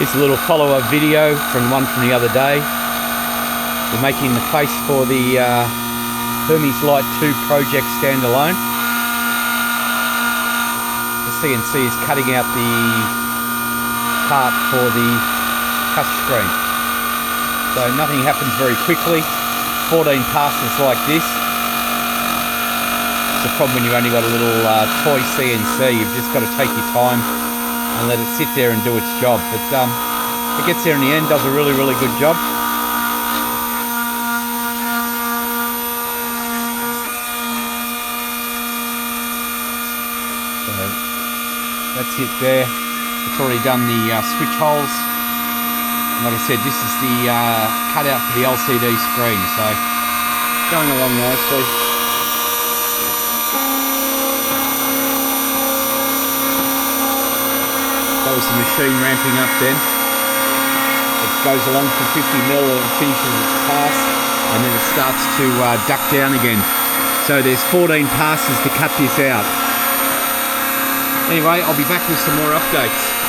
Here's a little follow-up video from one from the other day. We're making the face for the Hermes Lite 2 project standalone. As you can see, is cutting out the part for the touch screen. So nothing happens very quickly. 14 passes like this. It's a problem when you've only got a little toy CNC. You've just got to take your time and let it sit there and do its job. But it gets there in the end, does a really, really good job. So that's it there. It's already done the switch holes. And like I said, this is the cutout for the LCD screen. So going along nicely. That was the machine ramping up then. It goes along to 50mm and finishes its pass, and then it starts to duck down again. So there's 14 passes to cut this out. Anyway, I'll be back with some more updates.